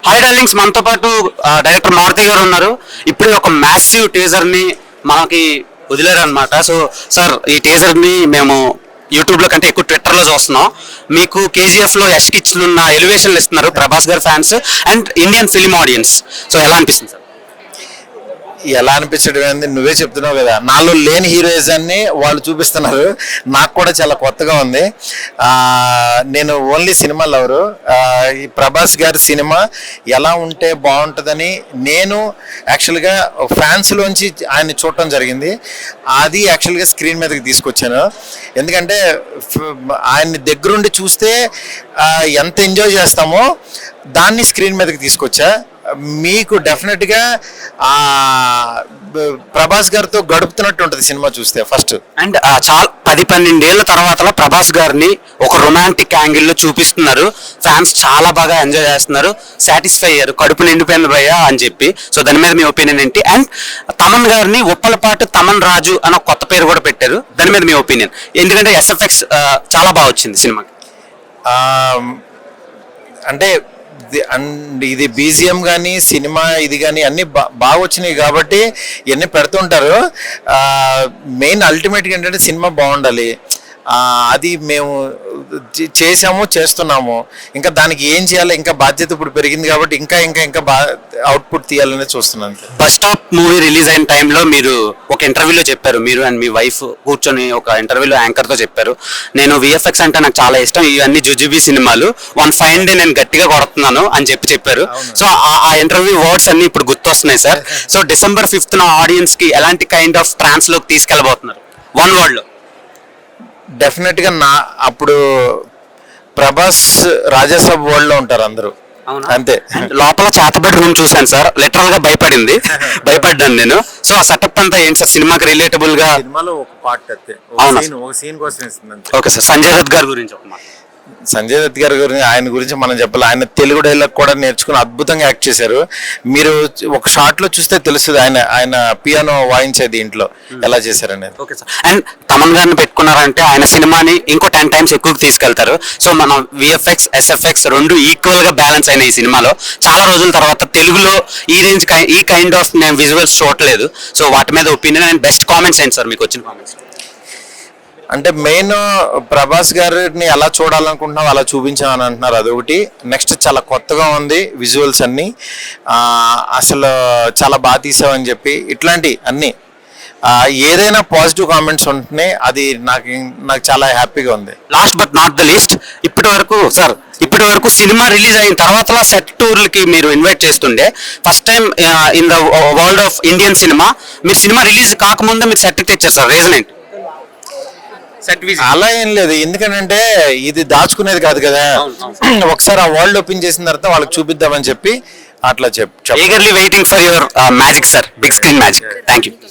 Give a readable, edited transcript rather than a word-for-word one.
Hi darlings, మనతో పాటు director Maruti గారు ఉన్నారు. ఇప్పుడు ఒక మ్యాసివ్ టీజర్ ని మనకి వదిలేరు అనమాట. సో సార్, ఈ టీజర్ ని మేము యూట్యూబ్ లో కంటే ఎక్కువ ట్విట్టర్ లో చూస్తున్నాం. మీకు కేజీఎఫ్ లో యష్ కి ఇచ్చిన ఎలివేషన్లు ఇస్తున్నారు ప్రభాస్ గారి fans and Indian film audience. So ఎలా అనిపిస్తుంది సార్? ఎలా అనిపించడం ఏంది, నువ్వే చెప్తున్నావు కదా, నాలో లేని హీరోయిజాన్ని వాళ్ళు చూపిస్తున్నారు. నాకు కూడా చాలా కొత్తగా ఉంది. నేను ఓన్లీ సినిమా లవరు. ఈ ప్రభాస్ గారి సినిమా ఎలా ఉంటే బాగుంటుందని నేను యాక్చువల్గా ఫ్యాన్స్లోంచి ఆయన్ని చూడటం జరిగింది. అది యాక్చువల్గా స్క్రీన్ మీదకి తీసుకొచ్చాను. ఎందుకంటే ఆయన్ని దగ్గరుండి చూస్తే ఎంత ఎంజాయ్ చేస్తామో దాన్ని స్క్రీన్ మీదకి తీసుకొచ్చా. మీకు డెఫినెట్గా ప్రభాస్ గారితో గడుపుతున్నట్టు ఉంటుంది సినిమా చూస్తే ఫస్ట్. అండ్ చాలా 10-12 ఏళ్ల తర్వాత ప్రభాస్ గారిని ఒక రొమాంటిక్ యాంగిల్లో చూపిస్తున్నారు. ఫ్యాన్స్ చాలా బాగా ఎంజాయ్ చేస్తున్నారు, సాటిస్ఫై అయ్యారు, కడుపు నిండిపోయింది భయ్యా అని చెప్పి. సో దాని మీద మీ ఒపీనియన్ ఏంటి? అండ్ తమన్ గారిని ఉప్పలపాటు తమన్ రాజు అని ఒక కొత్త పేరు కూడా పెట్టారు. దాని మీద మీ ఒపీనియన్? ఎందుకంటే ఎస్ఎఫ్ఎక్స్ చాలా బాగా వచ్చింది సినిమాకి. అంటే ఇది బీజిఎం కానీ సినిమా ఇది కానీ అన్ని బాగా వచ్చినాయి కాబట్టి ఇవన్నీ పెడుతుంటారు. మెయిన్ అల్టిమేట్గా ఏంటంటే సినిమా బాగుండాలి. అది మేము చేసాము, చేస్తున్నాము. ఇంకా దానికి ఏం చేయాలి, ఇంకా బాధ్యత ఇప్పుడు పెరిగింది కాబట్టి ఇంకా ఇంకా ఇంకా అవుట్పుట్ తీయాలని చూస్తున్నాను. బస్ స్టాప్ మూవీ రిలీజ్ అయిన టైంలో మీరు ఒక ఇంటర్వ్యూలో చెప్పారు, మీరు అండ్ మీ వైఫ్ కూర్చొని ఒక ఇంటర్వ్యూలో యాంకర్తో చెప్పారు, నేను విఎఫ్ఎక్స్ అంటే నాకు చాలా ఇష్టం, ఇవన్నీ జుజుబీ సినిమాలు, వన్ ఫైన్ డే నేను గట్టిగా కొడుతున్నాను అని చెప్పారు. సో ఆ ఇంటర్వ్యూ వర్డ్స్ అన్ని ఇప్పుడు గుర్తొస్తున్నాయి sir. So December 5th audience కి ఎలాంటి కైండ్ ఆఫ్ ట్రాన్స్ లోకి తీసుకెళ్ళబోతున్నారు వన్ వర్డ్ లో? డెఫినెట్గా అప్పుడు ప్రభాస్ రాజాసాబ్ వరల్డ్ లో ఉంటారు అందరూ, అంతే. లోపల చేతబడి రూమ్ చూసాను సార్, లిటరల్ గా భయపడ్డాను నేను. సో ఆ సెటప్ అంతా ఏంటి సార్ సినిమాకి రిలేటబుల్ గా? సినిమాలో ఒక పార్ట్ అంతే, ఒక సీన్ కోసం ఇస్తుంది. ఓకే సార్, సంజయ్ దత్ గారి గురించి ఒక మాట. సంజయ్ దత్ గారి గురించి ఆయన గురించి మనం చెప్పాలి. ఆయన తెలుగు డైలాగ్ కూడా నేర్చుకుని అద్భుతంగా యాక్ట్ చేశారు. మీరు ఒక షాట్ లో చూస్తే తెలుస్తుంది ఆయన పియానో వాయించేది ఇంట్లో ఎలా చేశారనేది. Okay sir. అండ్ తమన్ గారిని పెట్టుకున్నారంటే ఆయన సినిమాని ఇంకో 10 times ఎక్కువ తీసుకెళ్తారు. సో మనం విఎఫ్ఎక్స్ ఎస్ఎఫ్ఎక్స్ రెండు ఈక్వల్ గా బ్యాలెన్స్ అయిన ఈ సినిమాలో చాలా రోజుల తర్వాత తెలుగులో ఈ కైండ్ ఆఫ్ నేను విజువల్స్ చూడలేదు. సో వాటి మీద ఒపీనియన్ అండ్ బెస్ట్ కామెంట్స్ ఏంటి సార్ మీకు వచ్చిన కామెంట్స్? అంటే మెయిన్ ప్రభాస్ గారిని ఎలా చూడాలనుకుంటున్నాం అలా చూపించామని అంటున్నారు, అదొకటి. నెక్స్ట్ చాలా కొత్తగా ఉంది విజువల్స్ అన్ని, అసలు చాలా బాగా తీసామని చెప్పి ఇట్లాంటి అన్ని ఏదైనా పాజిటివ్ కామెంట్స్ ఉంటున్నాయి, అది నాకు చాలా హ్యాపీగా ఉంది. Last but not the least, ఇప్పటి వరకు సినిమా రిలీజ్ అయిన తర్వాత సెట్ టూర్లకి మీరు ఇన్వైట్ చేస్తుండే, first time in the world of Indian cinema మీరు సినిమా రిలీజ్ కాకముందే మీరు సెట్ తెచ్చారు సార్, రీజన్ ఏంటి? అలా ఏం లేదు, ఎందుకంటే ఇది దాచుకునేది కాదు కదా. ఒకసారి ఆ వరల్డ్ ఓపెన్ చేసిన తర్వాత వాళ్ళకి చూపిద్దామని చెప్పి అట్లా eagerly waiting for your magic sir, big screen magic. Thank you.